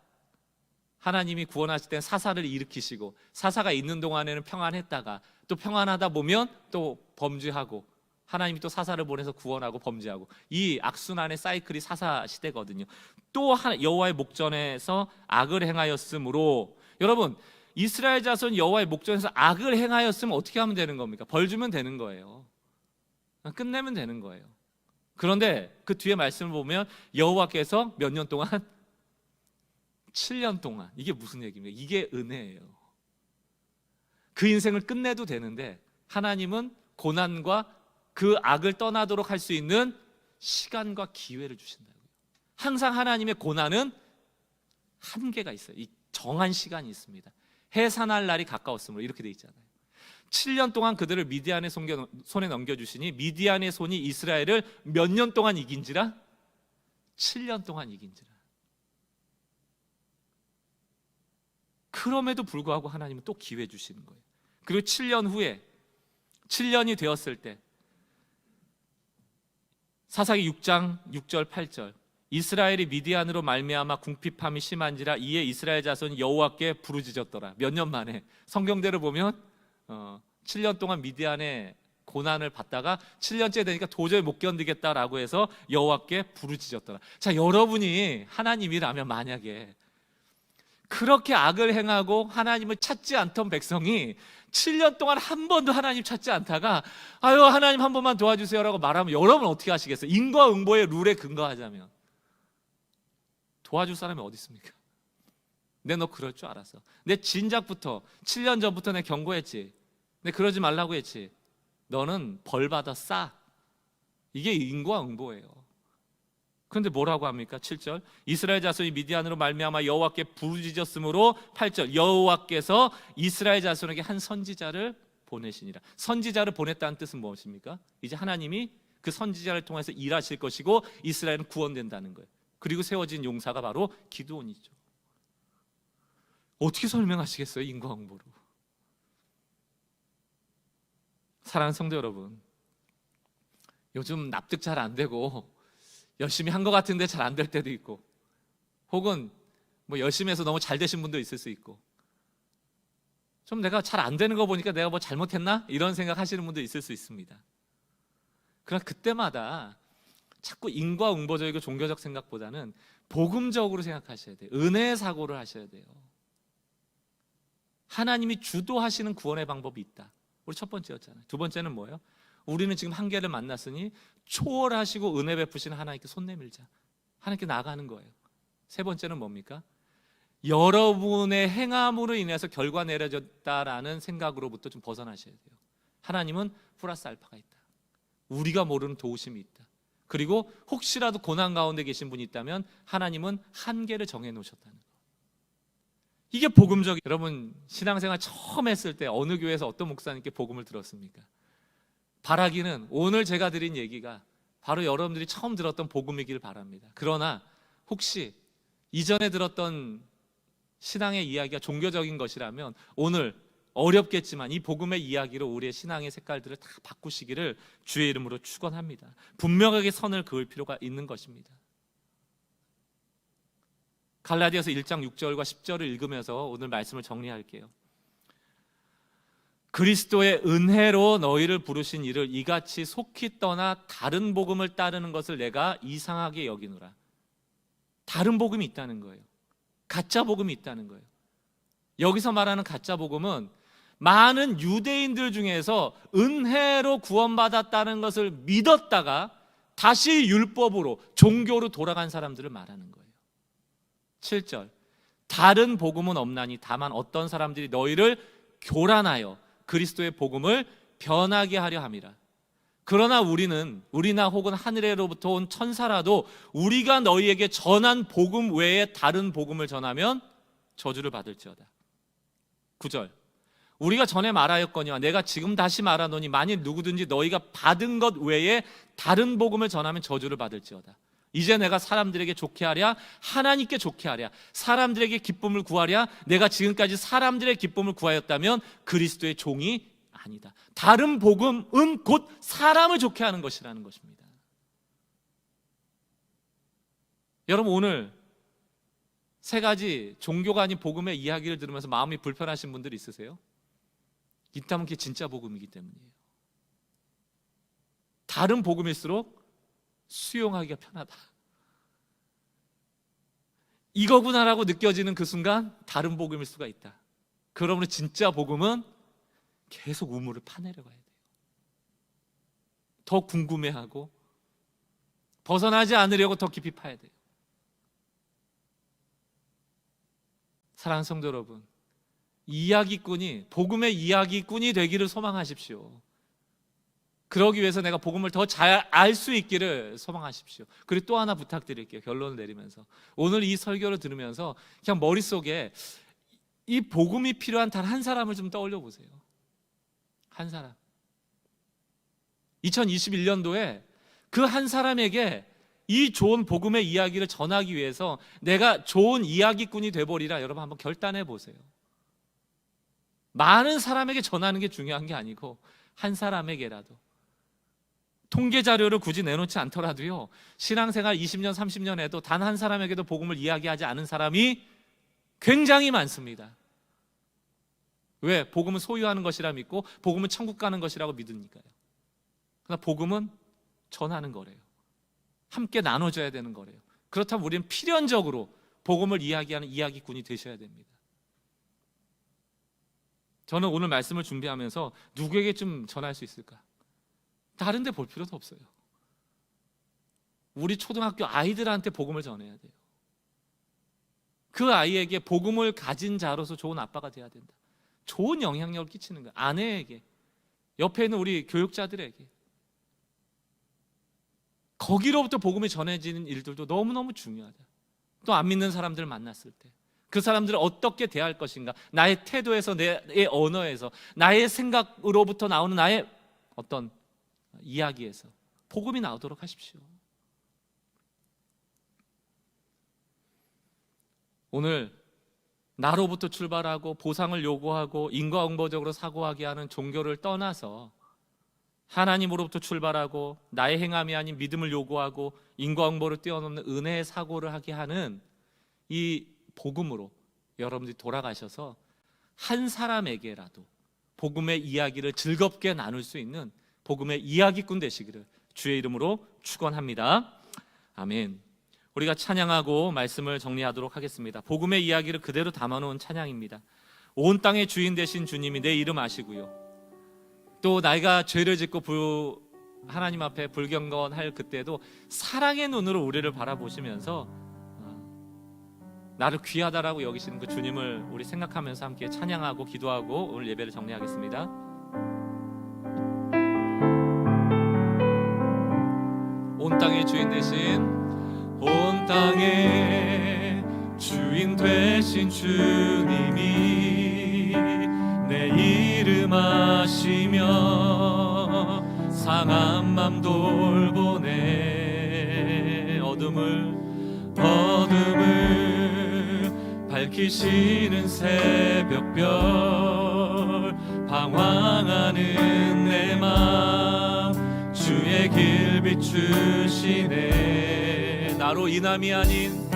하나님이 구원하실 땐 사사를 일으키시고 사사가 있는 동안에는 평안했다가 또 평안하다 보면 또 범죄하고 하나님이 또 사사를 보내서 구원하고 범죄하고 이 악순환의 사이클이 사사 시대거든요. 또 여호와의 목전에서 악을 행하였으므로, 여러분 이스라엘 자손 여호와의 목전에서 악을 행하였으면 어떻게 하면 되는 겁니까? 벌 주면 되는 거예요. 끝내면 되는 거예요. 그런데 그 뒤에 말씀을 보면 여호와께서 몇 년 동안? 7년 동안. 이게 무슨 얘기입니까? 이게 은혜예요. 그 인생을 끝내도 되는데 하나님은 고난과 그 악을 떠나도록 할 수 있는 시간과 기회를 주신다고요. 항상 하나님의 고난은 한계가 있어요. 이 정한 시간이 있습니다. 해산할 날이 가까웠으므로 이렇게 돼 있잖아요. 7년 동안 그들을 미디안의 손에 넘겨주시니 미디안의 손이 이스라엘을 몇 년 동안 이긴지라? 7년 동안 이긴지라. 그럼에도 불구하고 하나님은 또 기회 주시는 거예요. 그리고 7년 후에 7년이 되었을 때 사사기 6장 6절 8절 이스라엘이 미디안으로 말미암아 궁핍함이 심한지라 이에 이스라엘 자손이 여호와께 부르짖었더라. 몇 년 만에 성경대로 보면 7년 동안 미디안의 고난을 받다가 7년째 되니까 도저히 못 견디겠다라고 해서 여호와께 부르짖었더라. 자, 여러분이 하나님이라면 만약에 그렇게 악을 행하고 하나님을 찾지 않던 백성이 7년 동안 한 번도 하나님 찾지 않다가 아유 하나님 한 번만 도와주세요라고 말하면 여러분 어떻게 하시겠어요? 인과응보의 룰에 근거하자면 도와줄 사람이 어디 있습니까? 내 너 그럴 줄 알았어. 내 진작부터 7년 전부터 내 경고했지. 내 그러지 말라고 했지. 너는 벌 받아 싸. 이게 인과응보예요. 그런데 뭐라고 합니까? 7절 이스라엘 자손이 미디안으로 말미암아 여호와께 부르짖었으므로 8절 여호와께서 이스라엘 자손에게 한 선지자를 보내시니라. 선지자를 보냈다는 뜻은 무엇입니까? 이제 하나님이 그 선지자를 통해서 일하실 것이고 이스라엘은 구원된다는 거예요. 그리고 세워진 용사가 바로 기드온이죠. 어떻게 설명하시겠어요? 인과응보로. 사랑하는 성도 여러분, 요즘 납득 잘 안 되고 열심히 한 것 같은데 잘 안 될 때도 있고, 혹은 뭐 열심히 해서 너무 잘 되신 분도 있을 수 있고, 좀 내가 잘 안 되는 거 보니까 내가 뭐 잘못했나? 이런 생각 하시는 분도 있을 수 있습니다. 그러나 그때마다 자꾸 인과응보적이고 종교적 생각보다는 복음적으로 생각하셔야 돼요. 은혜의 사고를 하셔야 돼요. 하나님이 주도하시는 구원의 방법이 있다. 우리 첫 번째였잖아요. 두 번째는 뭐예요? 우리는 지금 한계를 만났으니 초월하시고 은혜 베푸시는 하나님께 손 내밀자. 하나님께 나가는 거예요. 세 번째는 뭡니까? 여러분의 행함으로 인해서 결과 내려졌다라는 생각으로부터 좀 벗어나셔야 돼요. 하나님은 플러스 알파가 있다. 우리가 모르는 도우심이 있다. 그리고 혹시라도 고난 가운데 계신 분이 있다면 하나님은 한계를 정해 놓으셨다는 거예요. 이게 복음적인. 여러분 신앙생활 처음 했을 때 어느 교회에서 어떤 목사님께 복음을 들었습니까? 바라기는 오늘 제가 드린 얘기가 바로 여러분들이 처음 들었던 복음이길 바랍니다. 그러나 혹시 이전에 들었던 신앙의 이야기가 종교적인 것이라면 오늘 어렵겠지만 이 복음의 이야기로 우리의 신앙의 색깔들을 다 바꾸시기를 주의 이름으로 축원합니다. 분명하게 선을 그을 필요가 있는 것입니다. 갈라디아서 1장 6절과 10절을 읽으면서 오늘 말씀을 정리할게요. 그리스도의 은혜로 너희를 부르신 이를 이같이 속히 떠나 다른 복음을 따르는 것을 내가 이상하게 여기노라. 다른 복음이 있다는 거예요. 가짜 복음이 있다는 거예요. 여기서 말하는 가짜 복음은 많은 유대인들 중에서 은혜로 구원받았다는 것을 믿었다가 다시 율법으로 종교로 돌아간 사람들을 말하는 거예요. 7절 다른 복음은 없나니 다만 어떤 사람들이 너희를 교란하여 그리스도의 복음을 변하게 하려 함이라. 그러나 우리나 혹은 하늘에로부터 온 천사라도 우리가 너희에게 전한 복음 외에 다른 복음을 전하면 저주를 받을지어다. 9절 우리가 전에 말하였거니와 내가 지금 다시 말하노니 만일 누구든지 너희가 받은 것 외에 다른 복음을 전하면 저주를 받을지어다. 이제 내가 사람들에게 좋게 하랴 하나님께 좋게 하랴 사람들에게 기쁨을 구하랴 내가 지금까지 사람들의 기쁨을 구하였다면 그리스도의 종이 아니다. 다른 복음은 곧 사람을 좋게 하는 것이라는 것입니다. 여러분 오늘 세 가지 종교가 아닌 복음의 이야기를 들으면서 마음이 불편하신 분들이 있으세요? 있다면 그게 진짜 복음이기 때문이에요. 다른 복음일수록 수용하기가 편하다. 이거구나라고 느껴지는 그 순간 다른 복음일 수가 있다. 그러므로 진짜 복음은 계속 우물을 파내려가야 돼요. 더 궁금해하고 벗어나지 않으려고 더 깊이 파야 돼요. 사랑하는 성도 여러분, 이야기꾼이 복음의 이야기꾼이 되기를 소망하십시오. 그러기 위해서 내가 복음을 더 잘 알 수 있기를 소망하십시오. 그리고 또 하나 부탁드릴게요. 결론을 내리면서 오늘 이 설교를 들으면서 그냥 머릿속에 이 복음이 필요한 단 한 사람을 좀 떠올려 보세요. 한 사람. 2021년도에 그 한 사람에게 이 좋은 복음의 이야기를 전하기 위해서 내가 좋은 이야기꾼이 돼버리라. 여러분 한번 결단해 보세요. 많은 사람에게 전하는 게 중요한 게 아니고 한 사람에게라도, 통계 자료를 굳이 내놓지 않더라도요, 신앙생활 20년 30년 해도 단 한 사람에게도 복음을 이야기하지 않은 사람이 굉장히 많습니다. 왜? 복음은 소유하는 것이라 믿고 복음은 천국 가는 것이라고 믿으니까요. 그러나 복음은 전하는 거래요. 함께 나눠줘야 되는 거래요. 그렇다면 우리는 필연적으로 복음을 이야기하는 이야기꾼이 되셔야 됩니다. 저는 오늘 말씀을 준비하면서 누구에게 좀 전할 수 있을까? 다른 데 볼 필요도 없어요. 우리 초등학교 아이들한테 복음을 전해야 돼요. 그 아이에게 복음을 가진 자로서 좋은 아빠가 돼야 된다. 좋은 영향력을 끼치는 거예요. 아내에게, 옆에 있는 우리 교육자들에게. 거기로부터 복음이 전해지는 일들도 너무너무 중요하다. 또 안 믿는 사람들을 만났을 때 그 사람들을 어떻게 대할 것인가, 나의 태도에서, 내 언어에서, 나의 생각으로부터 나오는 나의 어떤 이야기에서 복음이 나오도록 하십시오. 오늘 나로부터 출발하고 보상을 요구하고 인과응보적으로 사고하게 하는 종교를 떠나서 하나님으로부터 출발하고 나의 행함이 아닌 믿음을 요구하고 인과응보를 뛰어넘는 은혜의 사고를 하게 하는 이 복음으로 여러분들이 돌아가셔서 한 사람에게라도 복음의 이야기를 즐겁게 나눌 수 있는 복음의 이야기꾼 되시기를 주의 이름으로 축원합니다. 아멘. 우리가 찬양하고 말씀을 정리하도록 하겠습니다. 복음의 이야기를 그대로 담아놓은 찬양입니다. 온 땅의 주인 되신 주님이 내 이름 아시고요, 또 내가 죄를 짓고 하나님 앞에 불경건할 그때도 사랑의 눈으로 우리를 바라보시면서 나를 귀하다라고 여기시는 그 주님을 우리 생각하면서 함께 찬양하고 기도하고 오늘 예배를 정리하겠습니다. 온 땅의 주인 되신, 온 땅의 주인 되신 주님이 내 이름 아시며 상한 맘 돌보네. 어둠을 밝히시는 새벽별, 방황하는 내 맘 주의 길 비추시네. 나로 인함이 아닌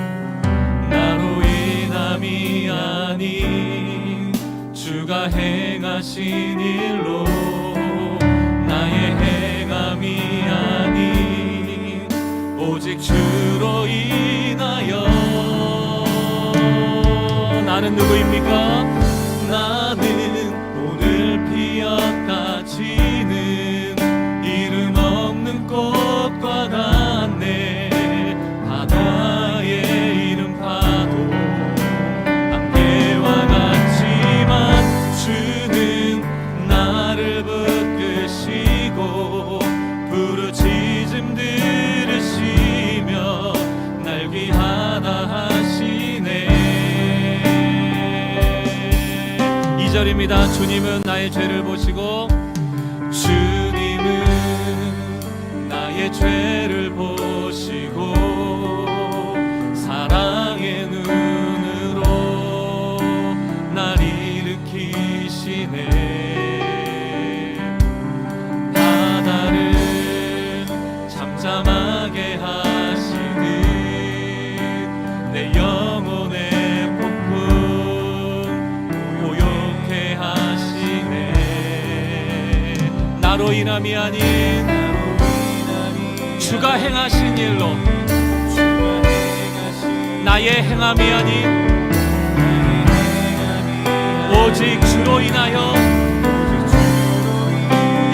주가 행하신 일로 나의 행함이 아닌 오직 주로 인하여. 나는 누구입니까? 나는 오늘 피었다 지는 이름 없는 꽃과 같네. 바다의 이름 파도 안개와 같지만 주는 나를 붙드시고 부르짖음 들으시며 날 귀하다 하시네. 2절입니다. 주님은 나의 죄를 보시고, 주님은 나의 죄를 보시고 사랑의 눈으로 날 일으키시네. 바다를 잠잠하게 하시듯 내 영혼의 나로 인함이 아닌 주가 행하신 일로 나의 행함이 아닌 오직 주로 인하여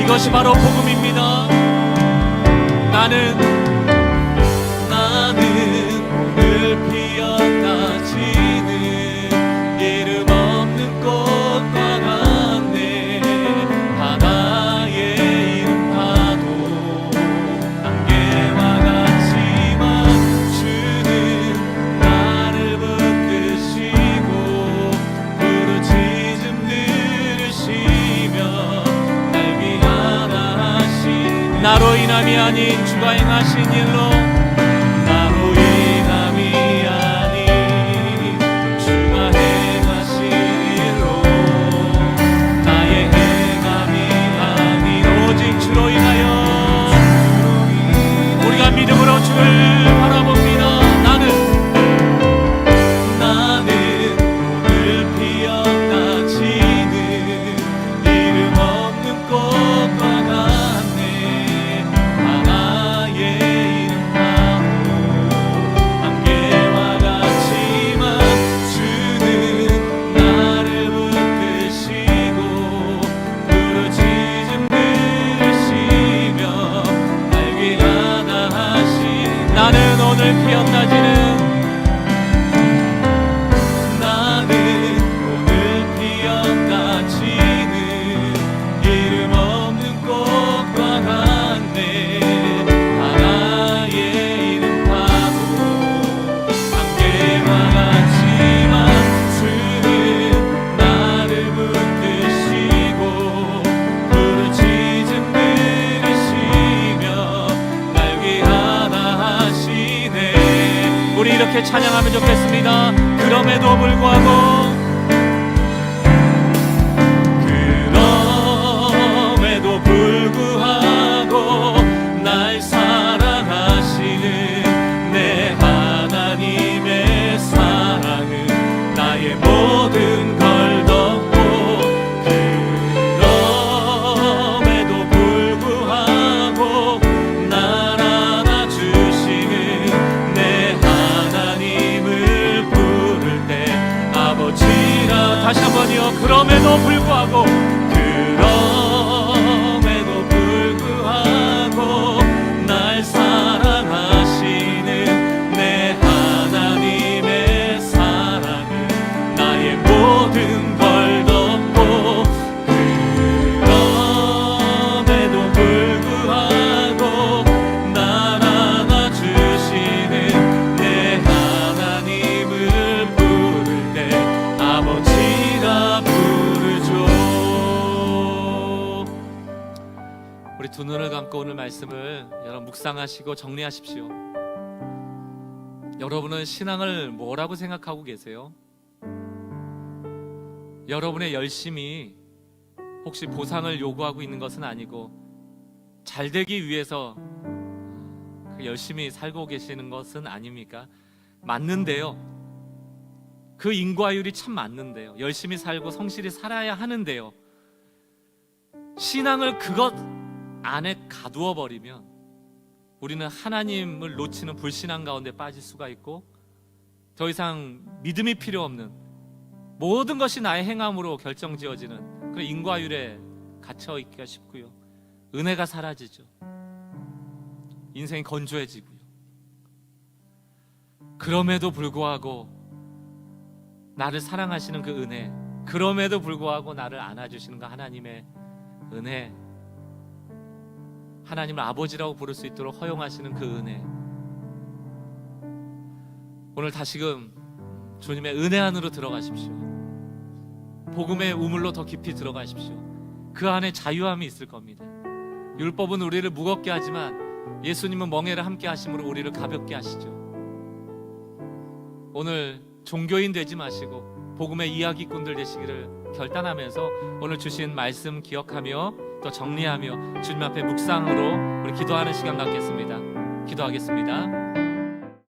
이것이 바로 복음입니다. 나는 오늘 피었다 지는 이름 없는 꽃과 같네. 바다의 이름 파도 안개와 같지만 주는 나를 붙드시고 부르짖음 들으시며 날 위하다 하신 나로 인함이 아닌 주가 행하신 일로 믿음으로 주를 바라봅니다. 나는 오늘 피었다 지는 이름 없는 꽃과 같네. 바다의 이름 파도 안개와 같지만 주는 나를 붙드시고 부르짖음 들으시며 날 위하다 나는 오늘 피었다지는 나는 오늘 피었다지는 이름 없는 꽃과 같네. 바다의 이름 파도 안개와 같지만 주는 나를 붙드시고 부르짖음 들으시며 날 위하다 우리 이렇게 찬양하면 좋겠습니다. 그럼에도 불구하고 날 사랑하시는 내 하나님의 사랑은 나의 모든 걸 덮고 그럼에도 불구하고 날 안아주시는 내 하나님을 부를 때 아버지라 다시 한번요. 그럼에도 불구하고 날 사랑하시는 내 하나님의 사랑은 나의 모든 걸 덮고 그럼에도 불구하고 날 안아주시는 내 하나님을 부를 때 아버지라 부르죠. 우리 두 눈을 감고 오늘 말씀을 여러분 묵상하시고 정리하십시오. 여러분은 신앙을 뭐라고 생각하고 계세요? 여러분의 열심이 혹시 보상을 요구하고 있는 것은 아니고 잘 되기 위해서 열심히 살고 계시는 것은 아닙니까? 맞는데요. 그 인과율이 참 맞는데요. 열심히 살고 성실히 살아야 하는데요. 신앙을 그것 안에 가두어 버리면 우리는 하나님을 놓치는 불신앙 가운데 빠질 수가 있고 더 이상 믿음이 필요 없는 모든 것이 나의 행함으로 결정지어지는 그런 인과율에 갇혀 있기가 쉽고요. 은혜가 사라지죠. 인생이 건조해지고요. 그럼에도 불구하고 나를 사랑하시는 그 은혜, 그럼에도 불구하고 나를 안아주시는 그 하나님의 은혜, 하나님을 아버지라고 부를 수 있도록 허용하시는 그 은혜, 오늘 다시금 주님의 은혜 안으로 들어가십시오. 복음의 우물로 더 깊이 들어가십시오. 그 안에 자유함이 있을 겁니다. 율법은 우리를 무겁게 하지만 예수님은 멍에를 함께 하심으로 우리를 가볍게 하시죠. 오늘 종교인 되지 마시고 복음의 이야기꾼들 되시기를 결단하면서 오늘 주신 말씀 기억하며 또 정리하며 주님 앞에 묵상으로 우리 기도하는 시간 갖겠습니다. 기도하겠습니다.